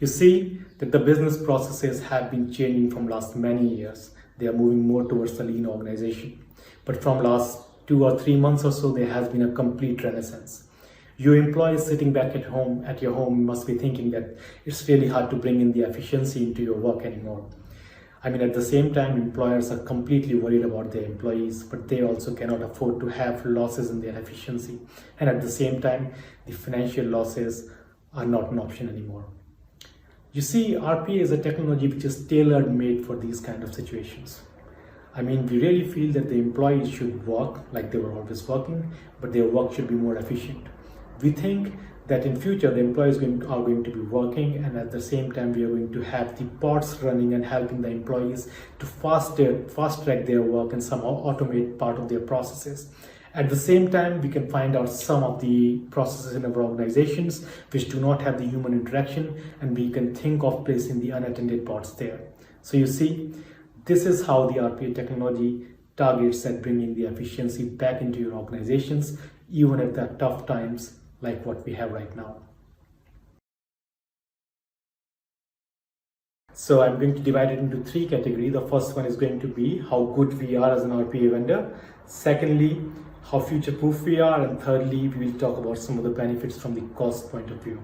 You see that the business processes have been changing from last many years. They are moving more towards the lean organization. But from last 2 or 3 months or so, there has been a complete renaissance. Your employees sitting back at your home must be thinking that it's really hard to bring in the efficiency into your work anymore. I mean, at the same time, employers are completely worried about their employees, but they also cannot afford to have losses in their efficiency. And at the same time, the financial losses are not an option anymore. You see, RPA is a technology which is tailor-made for these kind of situations. I mean, we really feel that the employees should work like they were always working, but their work should be more efficient. We think that in future the employees are going to be working, and at the same time we are going to have the pods running and helping the employees to fast track their work and somehow automate part of their processes. At the same time, we can find out some of the processes in our organizations which do not have the human interaction, and we can think of placing the unattended pods there. So you see, this is how the RPA technology targets at bringing the efficiency back into your organizations, even at the tough times like what we have right now. So I'm going to divide it into 3 categories. The first one is going to be how good we are as an RPA vendor. Secondly, how future-proof we are. And thirdly, we will talk about some of the benefits from the cost point of view.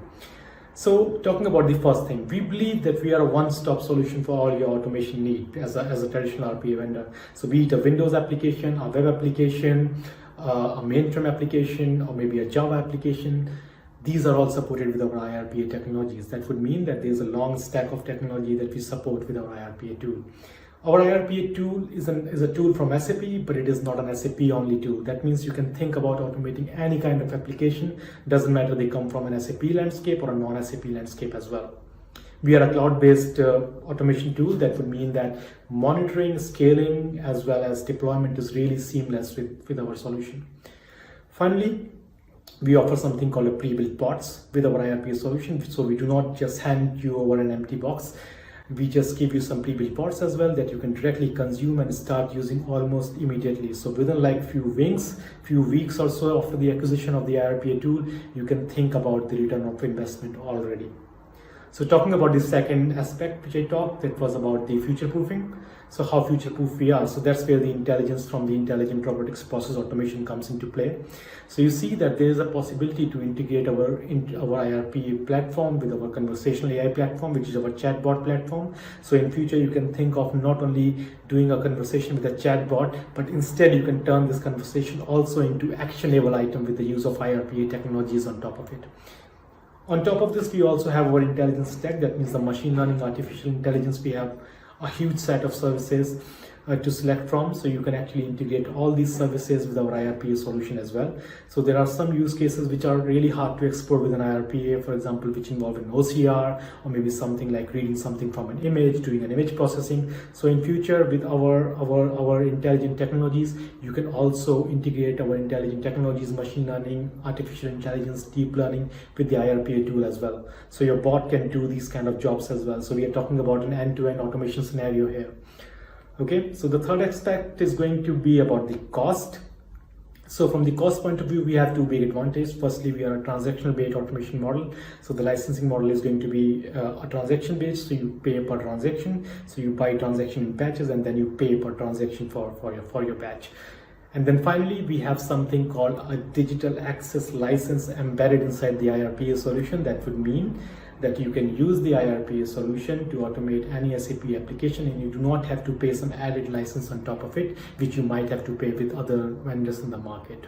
So talking about the first thing, we believe that we are a one-stop solution for all your automation needs as a traditional RPA vendor. So be it a Windows application, a web application, a mainframe application, or maybe a Java application, these are all supported with our iRPA technologies. That would mean that there's a long stack of technology that we support with our iRPA tool. Our iRPA tool is a tool from SAP, but it is not an SAP only tool. That means you can think about automating any kind of application. Doesn't matter they come from an SAP landscape or a non-SAP landscape as well. We are a cloud-based automation tool. That would mean that monitoring, scaling, as well as deployment is really seamless with our solution. Finally, we offer something called a pre-built pods with our iRPA solution. So we do not just hand you over an empty box. We just give you some pre-built pods as well that you can directly consume and start using almost immediately. So within like few weeks or so after the acquisition of the iRPA tool, you can think about the return of investment already. So talking about the second aspect which I talked, that was about the future-proofing. So how future-proof we are. So that's where the intelligence from the intelligent robotics process automation comes into play. So you see that there is a possibility to integrate our iRPA platform with our conversational AI platform, which is our chatbot platform. So in future, you can think of not only doing a conversation with a chatbot, but instead you can turn this conversation also into actionable item with the use of iRPA technologies on top of it. On top of this, we also have our intelligence stack. That means the machine learning, artificial intelligence. We have a huge set of services to select from. So you can actually integrate all these services with our iRPA solution as well. So there are some use cases which are really hard to explore with an iRPA, for example, which involve an OCR, or maybe something like reading something from an image, doing an image processing. So in future, with our intelligent technologies, you can also integrate our intelligent technologies, machine learning, artificial intelligence, deep learning with the iRPA tool as well. So your bot can do these kind of jobs as well. So we are talking about an end-to-end automation scenario here. Okay, so the third aspect is going to be about the cost. So from the cost point of view, we have 2 big advantages. Firstly, we are a transactional based automation model. So the licensing model is going to be a transaction based. So you pay per transaction. So you buy transaction in batches, and then you pay per transaction for your batch. And then finally, we have something called a digital access license embedded inside the iRPA solution. That would mean that you can use the iRPA solution to automate any SAP application, and you do not have to pay some added license on top of it, which you might have to pay with other vendors in the market.